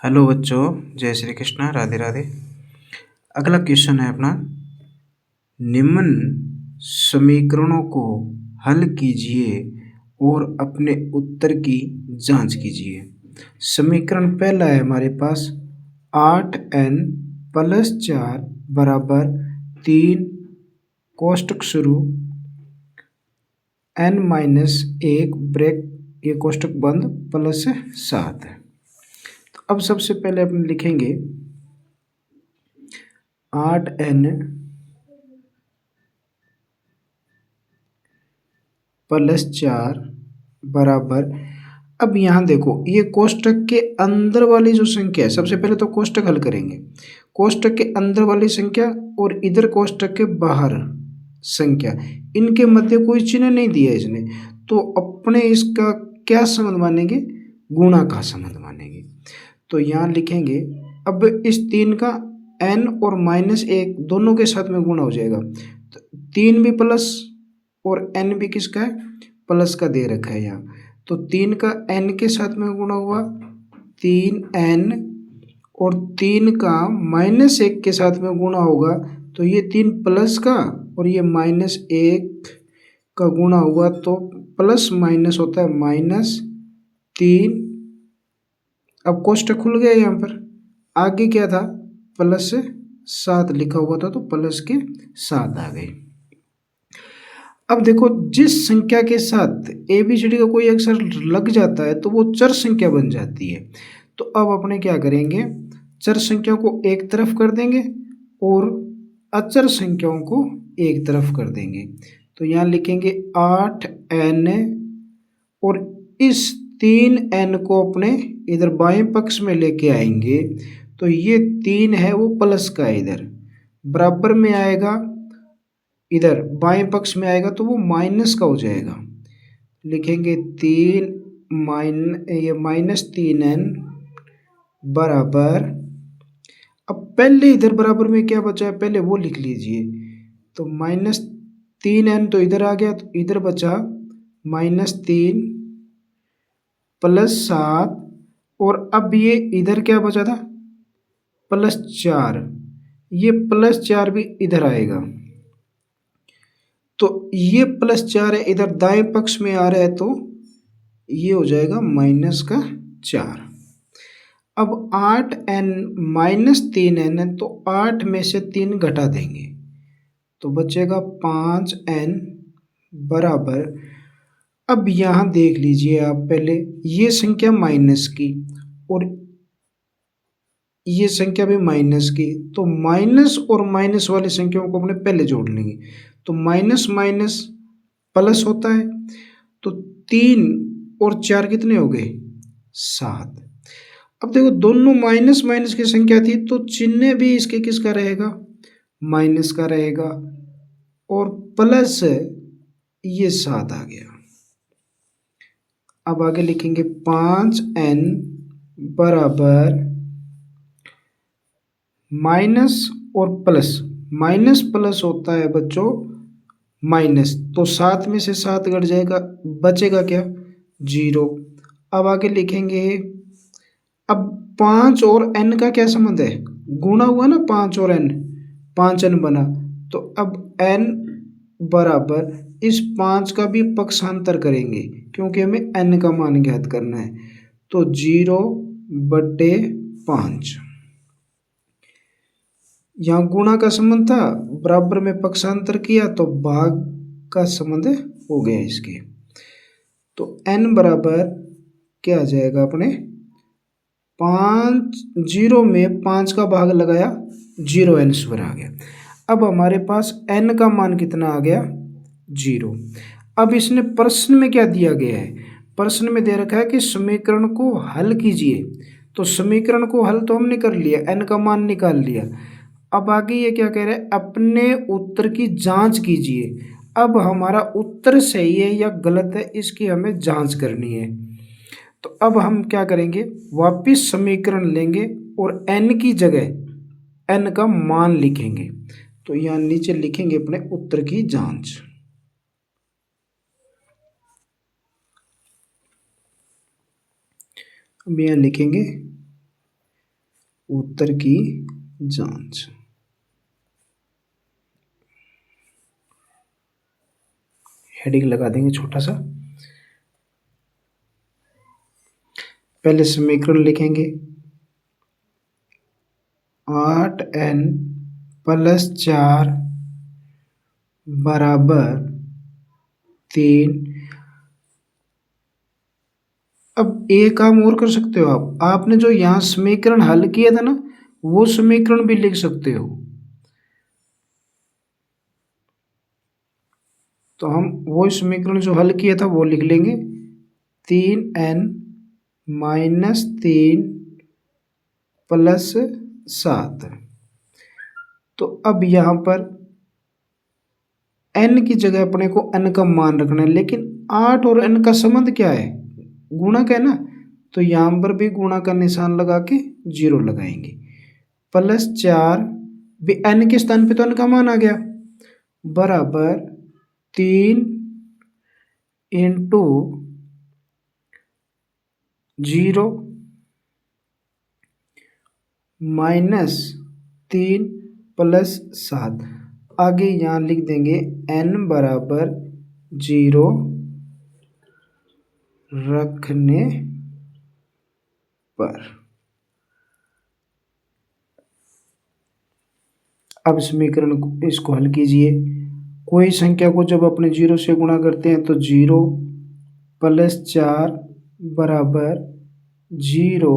Hello बच्चों, जय श्री कृष्णा, राधे राधे। अगला क्वेश्चन है अपना, निम्न समीकरणों को हल कीजिए और अपने उत्तर की जांच कीजिए। समीकरण पहला है हमारे पास 8n प्लस 4 बराबर 3 कोष्टक शुरू n माइनस 1 ब्रेक ये कोष्टक बंद प्लस 7 है। अब सबसे पहले अपन लिखेंगे 8n प्लस 4 बराबर, अब यहाँ देखो ये कोष्टक के अंदर वाली जो संख्या है, सबसे पहले तो कोष्टक हल करेंगे। कोष्टक के अंदर वाली संख्या और इधर कोष्टक के बाहर संख्या, इनके मध्य कोई चिन्ह नहीं दिया है इसने, तो अपने इसका क्या संबंध मानेंगे? गुणा का संबंध मानेंगे। तो यहाँ लिखेंगे, अब इस 3 का n और -1 दोनों के साथ में गुणा हो जाएगा, तो 3 भी प्लस और n भी किसका है? प्लस का दे रखा है यहाँ, तो 3 का n के साथ में गुणा हुआ 3n और 3 का -1 के साथ में गुणा होगा, तो ये 3 प्लस का और ये -1 का गुणा हुआ तो प्लस माइनस होता है -3। अब कोष्टक खुल गया यहाँ पर, आगे क्या था? +7 लिखा हुआ था, तो प्लस के 7 आ गए। अब देखो, जिस संख्या के साथ ABCD का कोई अक्षर लग जाता है तो वो चर संख्या बन जाती है। तो अब अपने क्या करेंगे, चर संख्या को एक तरफ कर देंगे और अचर संख्याओं को एक तरफ कर देंगे। तो यहाँ लिखेंगे 8n और इस 3n को अपने इधर बाएं पक्ष में लेके आएंगे, तो ये 3 है वो प्लस का है, इधर बराबर में आएगा, इधर बाएं पक्ष में आएगा तो वो माइनस का हो जाएगा। लिखेंगे 3 -3n बराबर, अब पहले इधर बराबर में क्या बचा है पहले वो लिख लीजिए। तो -3n तो इधर आ गया, तो इधर बचा -3 +7 और अब ये इधर क्या बचा था? +4, ये +4 भी इधर आएगा, तो ये +4 है इधर दाएं पक्ष में आ रहा है, तो ये हो जाएगा -4। अब 8n -3n है, तो 8 में से 3 घटा देंगे तो बचेगा 5n बराबर, अब यहाँ देख लीजिए आप, पहले ये संख्या माइनस की और ये संख्या भी माइनस की, तो माइनस और माइनस वाली संख्याओं को अपने पहले जोड़ लेंगे, तो माइनस माइनस प्लस होता है, तो 3 और 4 कितने हो गए? 7। अब देखो दोनों माइनस माइनस की संख्या थी, तो चिन्ह भी इसके किसका रहेगा? माइनस का रहेगा, और प्लस ये 7 आ गया। अब आगे लिखेंगे 5n बराबर माइनस और प्लस, माइनस प्लस होता है बच्चों माइनस, तो 7 में से 7 घट जाएगा, बचेगा क्या? 0। अब आगे लिखेंगे, अब 5 और n का क्या संबंध है? गुणा हुआ ना, 5 और n, 5n बना, तो अब n बराबर इस 5 का भी पक्षांतर करेंगे क्योंकि हमें n का मान ज्ञात करना है, तो 0/5। यहाँ गुणा का संबंध था, बराबर में पक्षांतर किया तो भाग का संबंध हो गया इसके, तो n बराबर क्या आ जाएगा अपने 5, 0 में 5 का भाग लगाया 0n स्क्वायर आ गया। अब हमारे पास n का मान कितना आ गया? 0। अब इसने प्रश्न में क्या दिया गया है? प्रश्न में दे रखा है कि समीकरण को हल कीजिए, तो समीकरण को हल तो हमने कर लिया, n का मान निकाल लिया। अब आगे ये क्या कह रहा है? अपने उत्तर की जांच कीजिए। अब हमारा उत्तर सही है या गलत है, इसकी हमें जांच करनी है। तो अब हम क्या करेंगे, वापिस समीकरण लेंगे और n की जगह n का मान लिखेंगे, तो यहाँ नीचे लिखेंगे अपने उत्तर की जांच। अब यहाँ लिखेंगे उत्तर की जांच। हेडिंग लगा देंगे छोटा सा। पहले समीकरण लिखेंगे 8n + 4 बराबर 3। अब एक काम और कर सकते हो आप, आपने जो यहाँ समीकरण हल किया था ना, वो समीकरण भी लिख सकते हो। तो हम वो समीकरण जो हल किया था वो लिख लेंगे। 3n - 3 + 7। तो अब यहाँ पर n की जगह अपने को n का मान रखना है, लेकिन 8 और n का संबंध क्या है? गुणक है ना, तो यहाँ पर भी गुणा का निशान लगा के 0 लगाएंगे। +4 भी n के स्थान पे तो n का मान आ गया, बराबर 3 × 0 -3 + 7। आगे यहाँ लिख देंगे n बराबर 0 रखने पर। अब समीकरण इसको हल कीजिए। कोई संख्या को जब अपने 0 से गुणा करते हैं तो 0 + 4 बराबर 0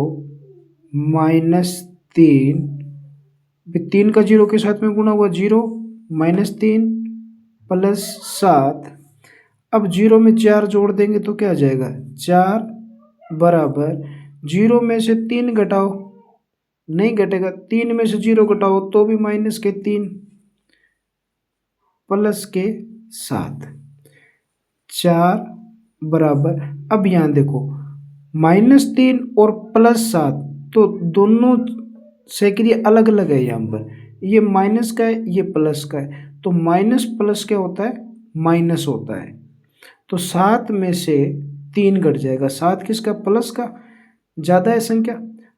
-3। 3 का 0 के साथ में गुणा हुआ 0 -3 + 7। अब 0 में 4 जोड़ देंगे तो क्या आ जाएगा? 4 बराबर 0 में से 3 घटाओ, नहीं घटेगा। 3 में से 0 घटाओ तो भी -3 +7। 4 बराबर, अब यहाँ देखो -3 और +7 तो दोनों से क्रिया अलग अलग है। यहाँ पर ये माइनस का है, ये प्लस का है, तो माइनस प्लस क्या होता है? माइनस होता है। तो 7 में से 3 घट जाएगा। 7 किसका? प्लस का। ज़्यादा है संख्या,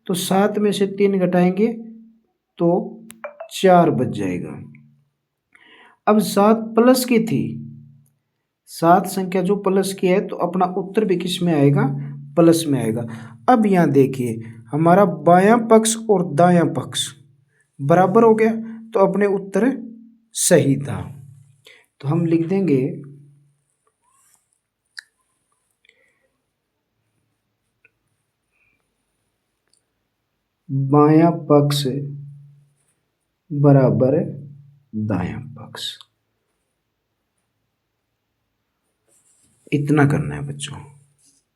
तो 7 में से 3 घटाएंगे तो 4 बच जाएगा। अब 7 प्लस की थी, 7 संख्या जो प्लस की है, तो अपना उत्तर भी किस में आएगा? प्लस में आएगा। अब यहाँ देखिए, हमारा बायां पक्ष और दायां पक्ष बराबर हो गया, तो अपने उत्तर सही था। तो हम लिख देंगे बायां पक्ष बराबर दायां पक्ष। इतना करना है बच्चों।